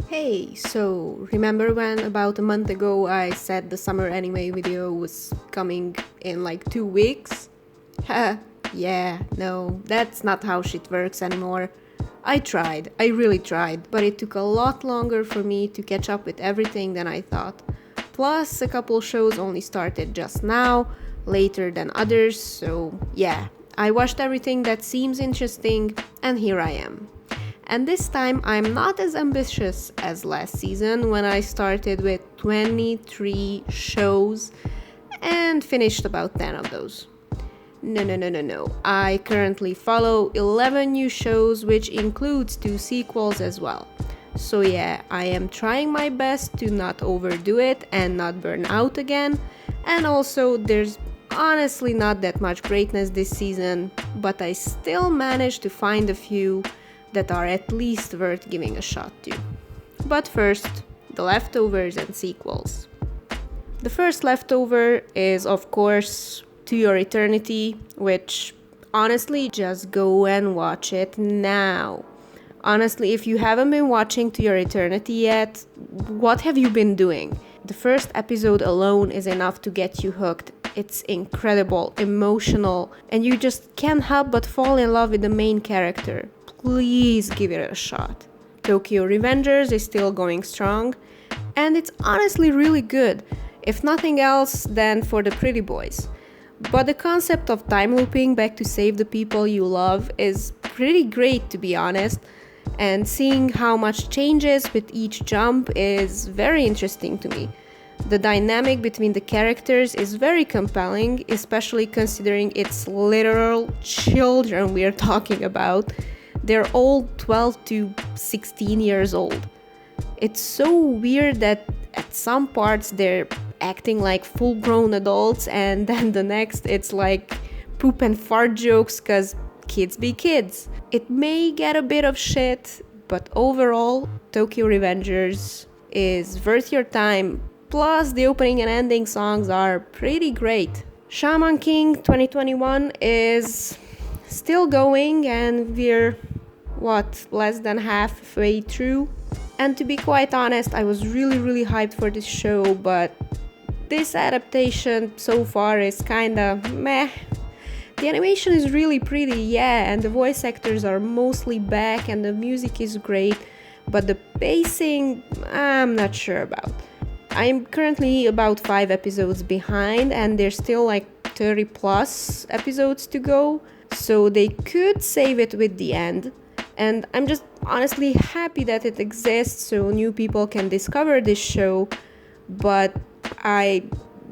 Hey, so remember when about a month ago I said the summer anime video was coming in like 2 weeks? Ha, yeah, no, that's not how shit works anymore. I really tried, but it took a lot longer for me to catch up with everything than I thought. Plus, a couple shows only started just now, later than others, so yeah, I watched everything that seems interesting, and here I am. And this time I'm not as ambitious as last season when I started with 23 shows and finished about 10 of those. No. I currently follow 11 new shows, which includes 2 sequels as well. So yeah, I am trying my best to not overdo it and not burn out again. And also, there's honestly not that much greatness this season, but I still managed to find a few that are at least worth giving a shot to. But first, the leftovers and sequels. The first leftover is, of course, To Your Eternity, which honestly, just go and watch it now. Honestly, if you haven't been watching To Your Eternity yet, what have you been doing? The first episode alone is enough to get you hooked. It's incredible, emotional, and you just can't help but fall in love with the main character. Please give it a shot. Tokyo Revengers is still going strong, and it's honestly really good, if nothing else than for the pretty boys. But the concept of time looping back to save the people you love is pretty great, to be honest, and seeing how much changes with each jump is very interesting to me. The dynamic between the characters is very compelling, especially considering it's literal children we're talking about. They're all 12 to 16 years old. It's so weird that at some parts they're acting like full-grown adults, and then the next it's like poop and fart jokes cause kids be kids. It may get a bit of shit, but overall, Tokyo Revengers is worth your time. Plus, the opening and ending songs are pretty great. Shaman King 2021 is still going, and we're less than halfway through. And to be quite honest, I was really hyped for this show, but this adaptation so far is kinda meh. The animation is really pretty, yeah, and the voice actors are mostly back and the music is great, but the pacing, I'm not sure about. I'm currently about 5 episodes behind, and there's still like 30 plus episodes to go, so they could save it with the end. And I'm just honestly happy that it exists so new people can discover this show, but I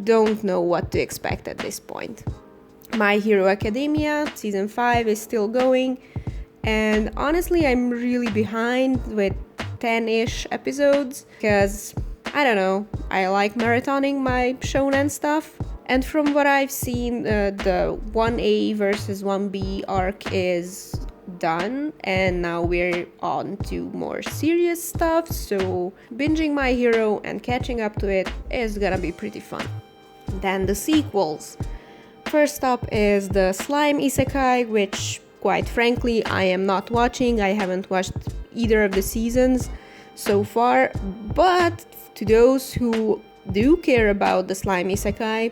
don't know what to expect at this point. My Hero Academia season 5 is still going, and honestly I'm really behind with 10-ish episodes because I don't know, I like marathoning my shonen stuff. And from what I've seen, the 1A versus 1B arc is done, and now we're on to more serious stuff, so binging My Hero and catching up to it is gonna be pretty fun. Then the sequels. First up is the Slime Isekai, which quite frankly I am not watching. I haven't watched either of the seasons so far, but to those who do care about the Slime Isekai,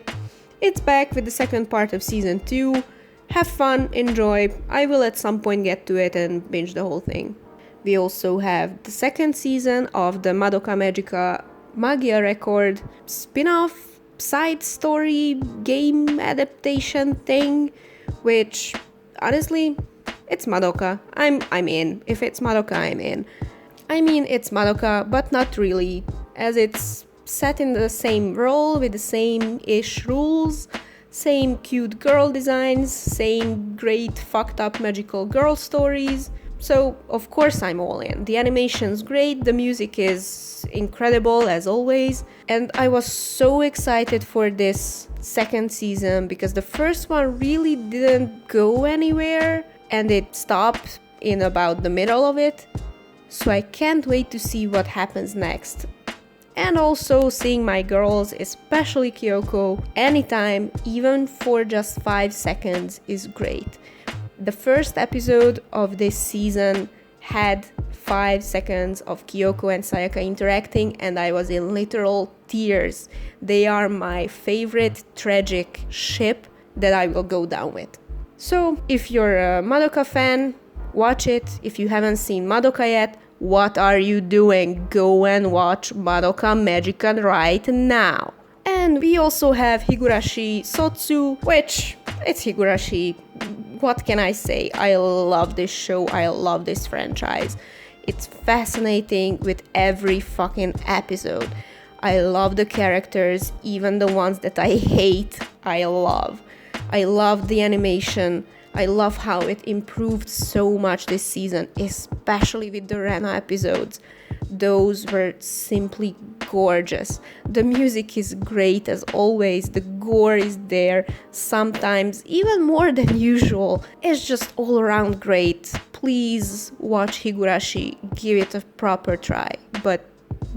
it's back with the second part of season 2. Have fun, enjoy. I will at some point get to it and binge the whole thing. We also have the second season of the Madoka Magica Magia Record spin-off side story game adaptation thing, which honestly, it's Madoka. I'm in. If it's Madoka, I'm in. I mean, it's Madoka, but not really, as it's set in the same role with the same-ish rules, same cute girl designs, same great fucked up magical girl stories. So, of course I'm all in. The animation's great, the music is incredible as always, and I was so excited for this second season because the first one really didn't go anywhere and it stopped in about the middle of it. So I can't wait to see what happens next. And also seeing my girls, especially Kyoko, anytime, even for just 5 seconds, is great. The first episode of this season had 5 seconds of Kyoko and Sayaka interacting and I was in literal tears. They are my favorite tragic ship that I will go down with. So if you're a Madoka fan, watch it. If you haven't seen Madoka yet, what are you doing? Go and watch Madoka Magica right now. And we also have Higurashi Sotsu, which it's Higurashi. What can I say? I love this show. I love this franchise. It's fascinating with every fucking episode. I love the characters, even the ones that I hate, I love. I love the animation. I love how it improved so much this season, especially with the Rena episodes. Those were simply gorgeous. The music is great as always, the gore is there, sometimes even more than usual. It's just all around great. Please watch Higurashi, give it a proper try, but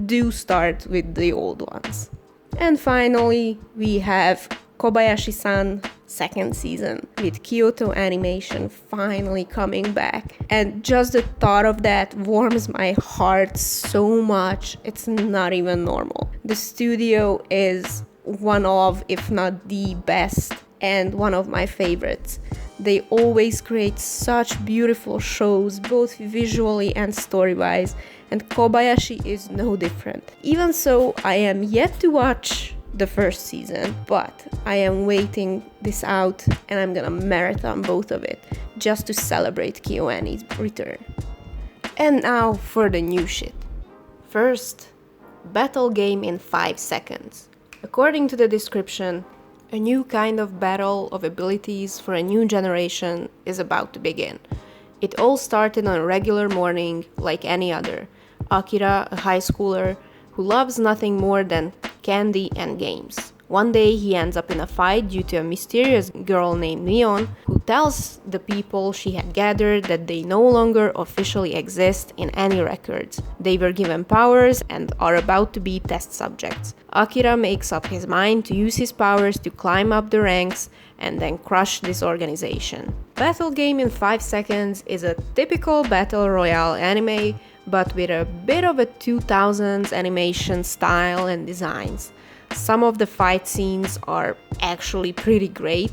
do start with the old ones. And finally, we have Kobayashi-san second season with Kyoto Animation finally coming back. And just the thought of that warms my heart so much. It's not even normal. The studio is one of, if not the best, and one of my favorites. They always create such beautiful shows, both visually and story-wise, and Kobayashi is no different. Even so, I am yet to watch the first season, but I am waiting this out and I'm gonna marathon both of it just to celebrate KyoAni's return. And now for the new shit. First, battle game in 5 seconds. According to the description, a new kind of battle of abilities for a new generation is about to begin. It all started on a regular morning like any other. Akira, a high schooler who loves nothing more than candy and games. One day he ends up in a fight due to a mysterious girl named Neon who tells the people she had gathered that they no longer officially exist in any records. They were given powers and are about to be test subjects. Akira makes up his mind to use his powers to climb up the ranks and then crush this organization. Battle Game in 5 Seconds is a typical battle royale anime, but with a bit of a 2000s animation style and designs. Some of the fight scenes are actually pretty great.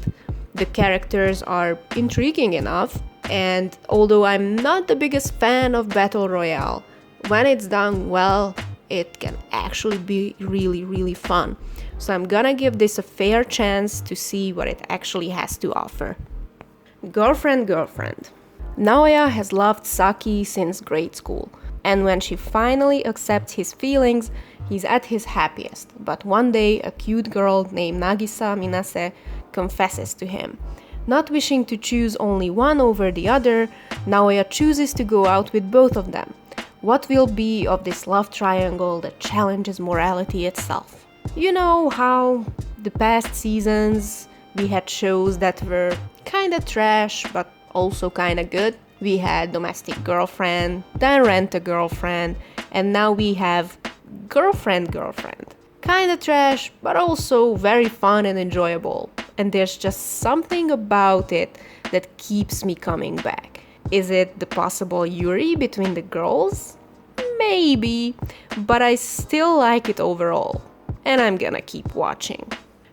The characters are intriguing enough, and although I'm not the biggest fan of Battle Royale, when it's done well, it can actually be really fun. So I'm gonna give this a fair chance to see what it actually has to offer. Girlfriend. Naoya has loved Saki since grade school, and when she finally accepts his feelings, he's at his happiest. But one day, a cute girl named Nagisa Minase confesses to him. Not wishing to choose only one over the other, Naoya chooses to go out with both of them. What will be of this love triangle that challenges morality itself? You know how the past seasons we had shows that were kinda trash but also kinda good? We had Domestic Girlfriend, then Rent-A-Girlfriend, and now we have Girlfriend. Kinda trash, but also very fun and enjoyable. And there's just something about it that keeps me coming back. Is it the possible Yuri between the girls? Maybe, but I still like it overall. And I'm gonna keep watching.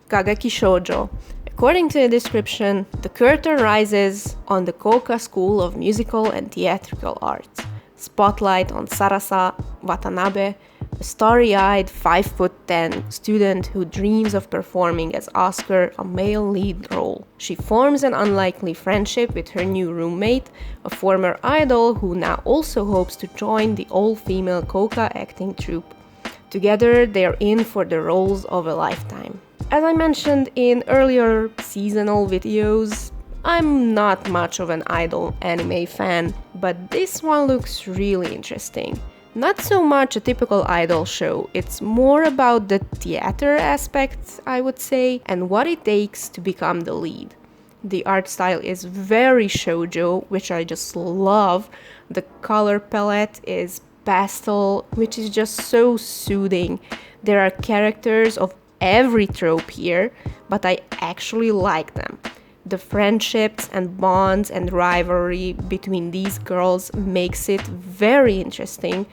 Kageki Shoujo. According to the description, the curtain rises on the Koka School of Musical and Theatrical Arts. Spotlight on Sarasa Watanabe, a starry-eyed 5'10" student who dreams of performing as Oscar, a male lead role. She forms an unlikely friendship with her new roommate, a former idol who now also hopes to join the all-female Koka acting troupe. Together, they're in for the roles of a lifetime. As I mentioned in earlier seasonal videos, I'm not much of an idol anime fan, but this one looks really interesting. Not so much a typical idol show, it's more about the theater aspect, I would say, and what it takes to become the lead. The art style is very shoujo, which I just love. The color palette is pastel, which is just so soothing. There are characters of every trope here, but I actually like them. The friendships and bonds and rivalry between these girls makes it very interesting.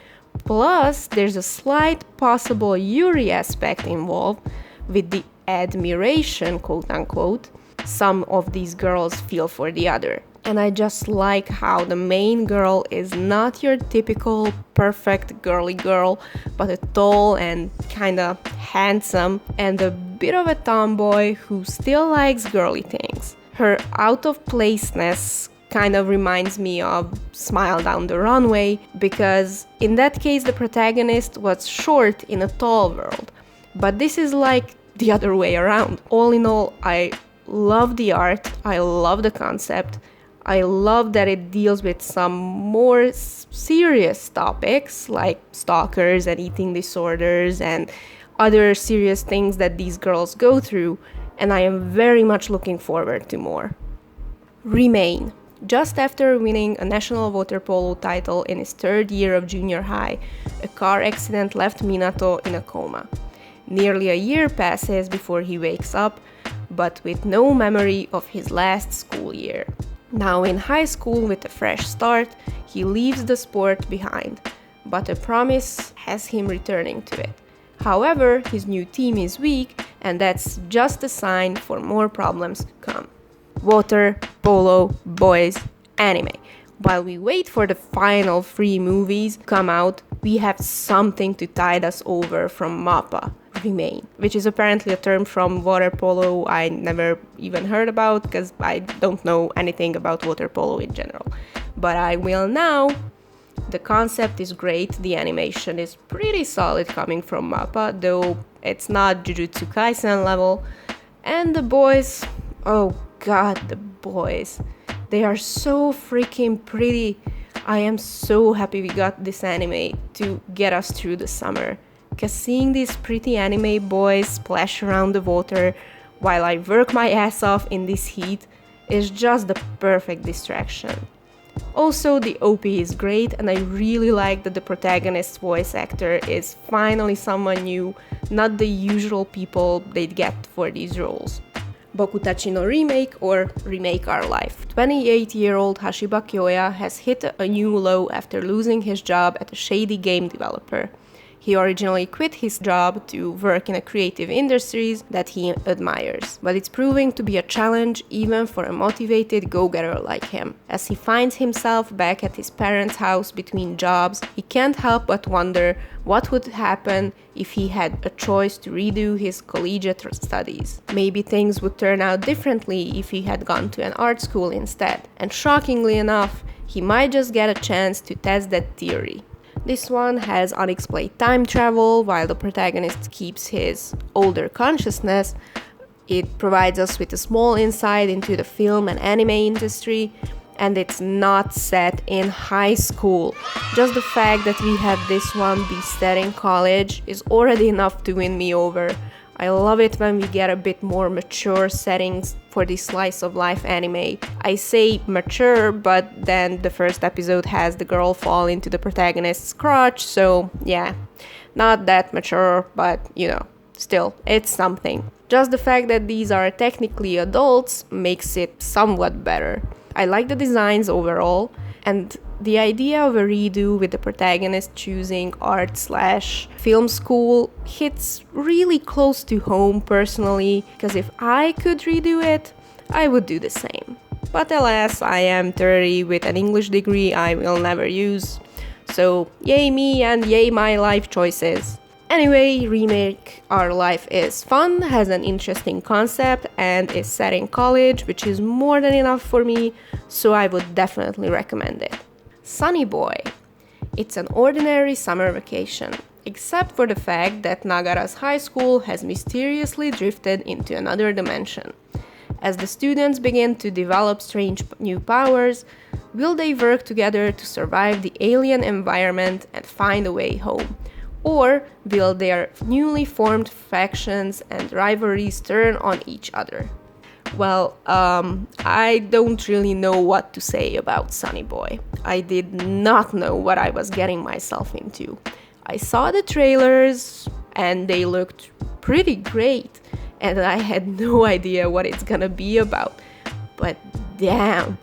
Plus, there's a slight possible Yuri aspect involved with the admiration, quote unquote, some of these girls feel for the other. And I just like how the main girl is not your typical perfect girly girl, but a tall and kinda handsome and a bit of a tomboy who still likes girly things. Her out-of-placeness kind of reminds me of Smile Down the Runway, because in that case the protagonist was short in a tall world. But this is like the other way around. All in all, I love the art, I love the concept, I love that it deals with some more serious topics like stalkers and eating disorders and other serious things that these girls go through, and I am very much looking forward to more. Remain. Just after winning a national water polo title in his third year of junior high, a car accident left Minato in a coma. Nearly a year passes before he wakes up, but with no memory of his last school year. Now in high school with a fresh start, he leaves the sport behind, but a promise has him returning to it. However, his new team is weak, and that's just a sign for more problems to come. Water, polo, boys, anime. While we wait for the final 3 movies to come out, we have something to tide us over from MAPPA, Remain, which is apparently a term from water polo I never even heard about because I don't know anything about water polo in general. But I will now. The concept is great, the animation is pretty solid coming from MAPPA, though it's not Jujutsu Kaisen level. And the boys, oh god, the boys. They are so freaking pretty. I am so happy we got this anime to get us through the summer. Because seeing these pretty anime boys splash around the water while I work my ass off in this heat is just the perfect distraction. Also, the OP is great, and I really like that the protagonist's voice actor is finally someone new, not the usual people they'd get for these roles. Bokutachi no Remake, or Remake Our Life. 28-year-old Hashiba Kyoya has hit a new low after losing his job at a shady game developer. He originally quit his job to work in a creative industries that he admires, but it's proving to be a challenge even for a motivated go-getter like him. As he finds himself back at his parents' house between jobs, he can't help but wonder what would happen if he had a choice to redo his collegiate studies. Maybe things would turn out differently if he had gone to an art school instead, and shockingly enough, he might just get a chance to test that theory. This one has unexplained time travel while the protagonist keeps his older consciousness. It provides us with a small insight into the film and anime industry, and it's not set in high school. Just the fact that we had this one be set in college is already enough to win me over. I love it when we get a bit more mature settings for this slice of life anime. I say mature, but then the first episode has the girl fall into the protagonist's crotch, so yeah, not that mature, but you know, still, it's something. Just the fact that these are technically adults makes it somewhat better. I like the designs overall, and the idea of a redo with the protagonist choosing art/film school hits really close to home personally, because if I could redo it, I would do the same. But alas, I am 30 with an English degree I will never use. So yay me and yay my life choices. Anyway, Remake Our Life is fun, has an interesting concept, and is set in college, which is more than enough for me, so I would definitely recommend it. Sunny Boy. It's an ordinary summer vacation, except for the fact that Nagara's high school has mysteriously drifted into another dimension. As the students begin to develop strange new powers, will they work together to survive the alien environment and find a way home? Or will their newly formed factions and rivalries turn on each other? Well, I don't really know what to say about Sunny Boy. I did not know what I was getting myself into. I saw the trailers and they looked pretty great, and I had no idea what it's gonna be about. but damn,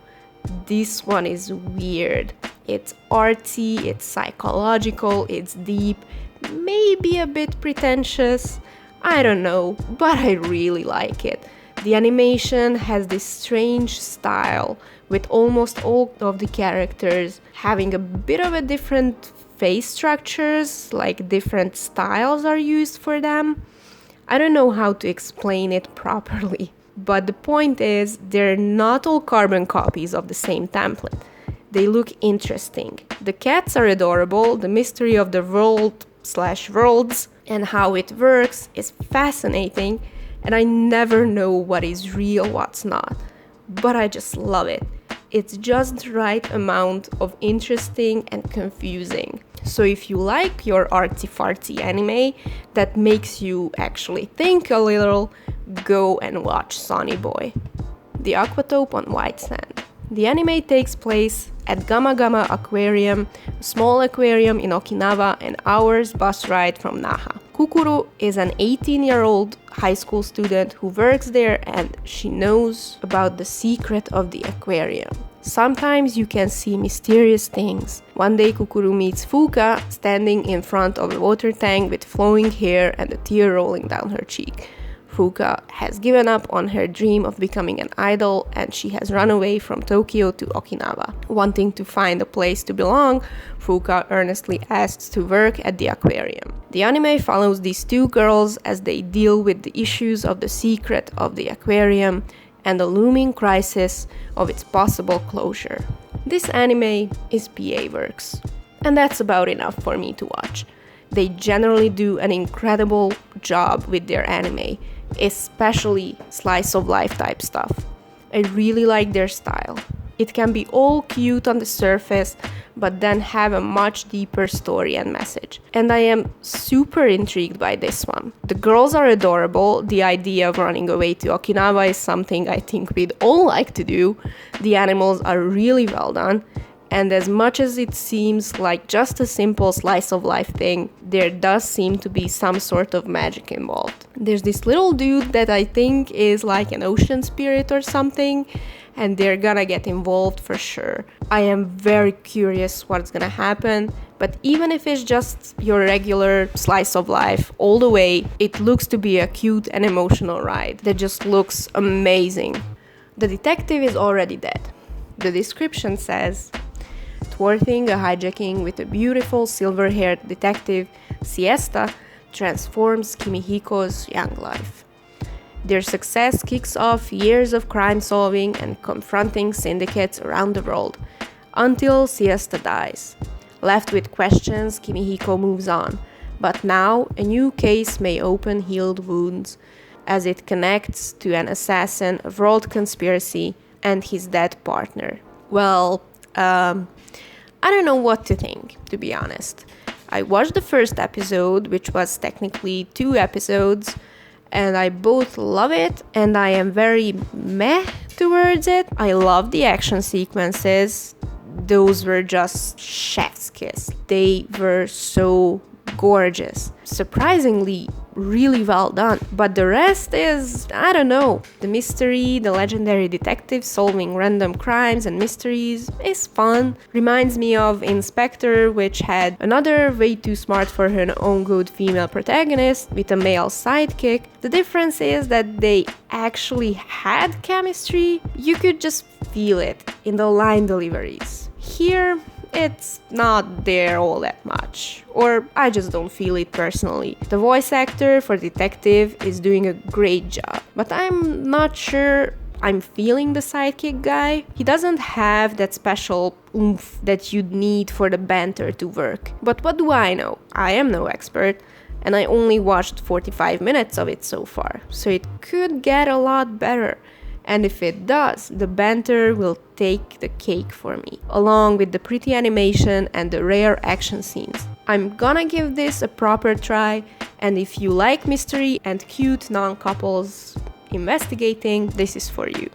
this one is weird. It's artsy, it's psychological, it's deep, maybe a bit pretentious. I don't know, but I really like it. The animation has this strange style, with almost all of the characters having a bit of a different face structures, like different styles are used for them. I don't know how to explain it properly, but the point is they're not all carbon copies of the same template. They look interesting. The cats are adorable, the mystery of the world/worlds and how it works is fascinating, and I never know what is real, what's not. But I just love it. It's just the right amount of interesting and confusing. So if you like your artsy-fartsy anime that makes you actually think a little, go and watch Sonny Boy. The Aquatope on White Sand. The anime takes place at Gama Gama Aquarium, a small aquarium in Okinawa, an hour's bus ride from Naha. Kukuru is an 18-year-old high school student who works there, and she knows about the secret of the aquarium. Sometimes you can see mysterious things. One day Kukuru meets Fuka standing in front of a water tank with flowing hair and a tear rolling down her cheek. Fuka has given up on her dream of becoming an idol, and she has run away from Tokyo to Okinawa. Wanting to find a place to belong, Fuka earnestly asks to work at the aquarium. The anime follows these two girls as they deal with the issues of the secret of the aquarium and the looming crisis of its possible closure. This anime is PA Works, and that's about enough for me to watch. They generally do an incredible job with their anime, especially slice of life type stuff. I really like their style. It can be all cute on the surface, but then have a much deeper story and message. And I am super intrigued by this one. The girls are adorable. The idea of running away to Okinawa is something I think we'd all like to do. The animals are really well done. And as much as it seems like just a simple slice of life thing, there does seem to be some sort of magic involved. There's this little dude that I think is like an ocean spirit or something, and they're gonna get involved for sure. I am very curious what's gonna happen, but even if it's just your regular slice of life all the way, it looks to be a cute and emotional ride that just looks amazing. The detective is already dead. The description says, thwarting a hijacking with a beautiful silver-haired detective, Siesta transforms Kimihiko's young life. Their success kicks off years of crime solving and confronting syndicates around the world, until Siesta dies. Left with questions, Kimihiko moves on, but now a new case may open healed wounds as it connects to an assassin, a world conspiracy, and his dead partner. Well, I don't know what to think, to be honest. I watched the first episode, which was technically 2 episodes, and I both love it and I am very meh towards it. I love the action sequences. Those were just chef's kiss. They were so gorgeous. Surprisingly, really well done. But the rest is, I don't know. The mystery, the legendary detective solving random crimes and mysteries is fun. Reminds me of Inspector, which had another way too smart for her own good female protagonist with a male sidekick. The difference is that they actually had chemistry. You could just feel it in the line deliveries. Here, it's not there all that much, or I just don't feel it personally. The voice actor for Detective is doing a great job, but I'm not sure I'm feeling the sidekick guy. He doesn't have that special oomph that you'd need for the banter to work. But what do I know? I am no expert, and I only watched 45 minutes of it so far, so it could get a lot better. And if it does, the banter will take the cake for me, along with the pretty animation and the rare action scenes. I'm gonna give this a proper try, and if you like mystery and cute non-couples investigating, this is for you.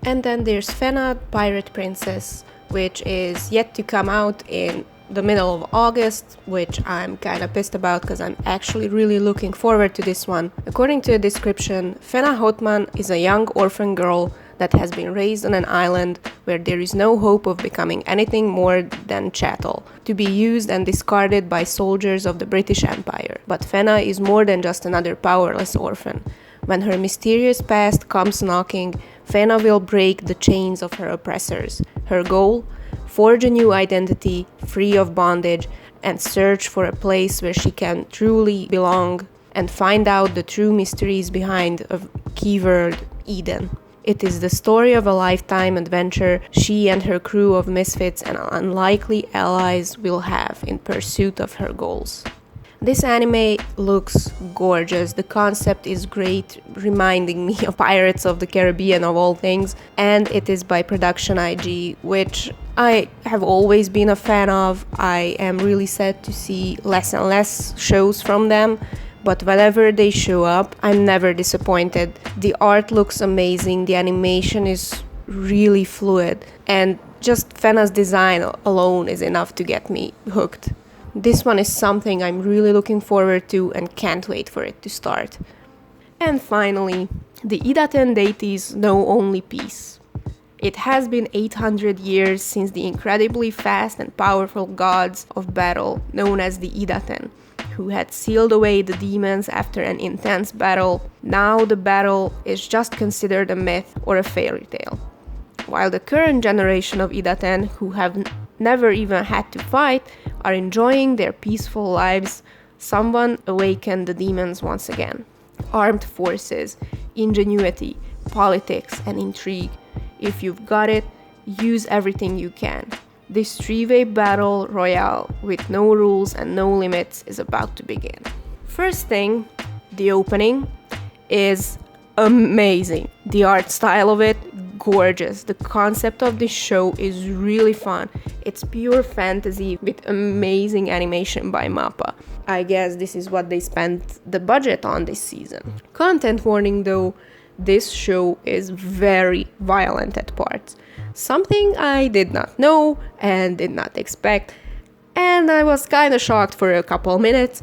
And then there's Fena, Pirate Princess, which is yet to come out in the middle of August, which I'm kinda pissed about because I'm actually really looking forward to this one. According to the description, Fena Hotman is a young orphan girl that has been raised on an island where there is no hope of becoming anything more than chattel, to be used and discarded by soldiers of the British Empire. But Fenna is more than just another powerless orphan. When her mysterious past comes knocking, Fenna will break the chains of her oppressors. Her goal? Forge a new identity, free of bondage, and search for a place where she can truly belong and find out the true mysteries behind a keyword Eden. It is the story of a lifetime adventure she and her crew of misfits and unlikely allies will have in pursuit of her goals. This anime looks gorgeous. The concept is great, reminding me of Pirates of the Caribbean of all things, and it is by Production IG, which I have always been a fan of. I am really sad to see less and less shows from them, but whenever they show up, I'm never disappointed. The art looks amazing, the animation is really fluid, and just Fenna's design alone is enough to get me hooked. This one is something I'm really looking forward to and can't wait for it to start. And finally, the Idaten deities know only peace. It has been 800 years since the incredibly fast and powerful gods of battle known as the Idaten, who had sealed away the demons after an intense battle. Now the battle is just considered a myth or a fairy tale. While the current generation of Idaten, who have never even had to fight, are enjoying their peaceful lives, someone awakened the demons once again. Armed forces, ingenuity, politics, and intrigue. If you've got it, use everything you can. This three-way battle royale with no rules and no limits is about to begin. First thing, the opening is amazing. The art style of it, gorgeous. The concept of this show is really fun. It's pure fantasy with amazing animation by MAPPA. I guess this is what they spent the budget on this season. Content warning though, this show is very violent at parts. Something I did not know and did not expect, and I was kinda shocked for a couple minutes,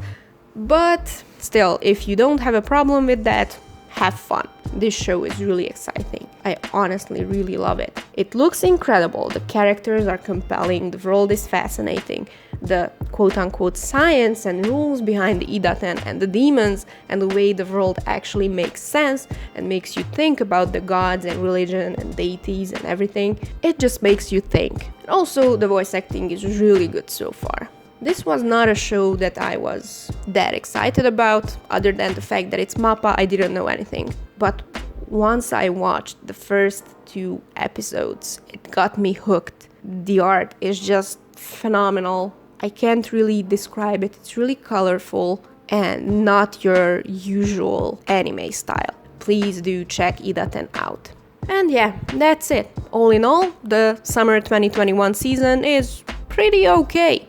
but still, if you don't have a problem with that, have fun. This show is really exciting. I honestly really love it. It looks incredible, the characters are compelling, the world is fascinating. The quote-unquote science and rules behind the Idaten and the demons and the way the world actually makes sense and makes you think about the gods and religion and deities and everything. It just makes you think. And also, the voice acting is really good so far. This was not a show that I was that excited about, other than the fact that it's MAPPA, I didn't know anything. But once I watched the first 2 episodes, it got me hooked. The art is just phenomenal. I can't really describe it. It's really colorful and not your usual anime style. Please do check Idaten out. And yeah, that's it. All in all, the summer 2021 season is pretty okay.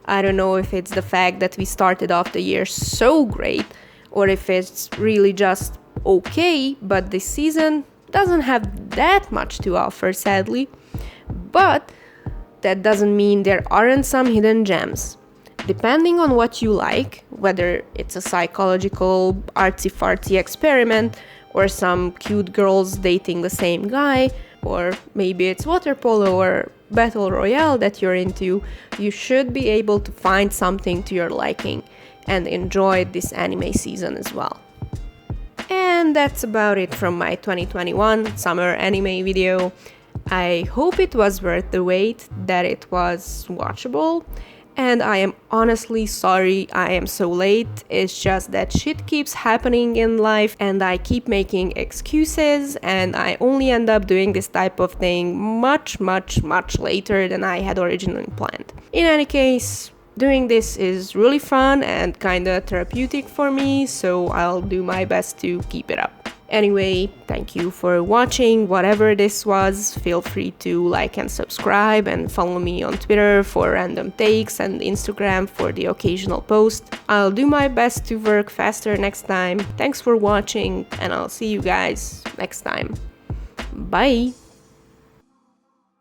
I don't know if it's the fact that we started off the year so great, or if it's really just okay, but this season doesn't have that much to offer, sadly. But that doesn't mean there aren't some hidden gems. Depending on what you like, whether it's a psychological artsy-fartsy experiment, or some cute girls dating the same guy, or maybe it's water polo or battle royale that you're into, you should be able to find something to your liking and enjoy this anime season as well. And that's about it from my 2021 summer anime video. I hope it was worth the wait, that it was watchable, and I am honestly sorry I am so late. It's just that shit keeps happening in life and I keep making excuses, and I only end up doing this type of thing much later than I had originally planned. In any case, doing this is really fun and kinda therapeutic for me, so I'll do my best to keep it up. Anyway, thank you for watching whatever this was. Feel free to like and subscribe, and follow me on Twitter for random takes and Instagram for the occasional post. I'll do my best to work faster next time. Thanks for watching, and I'll see you guys next time. Bye!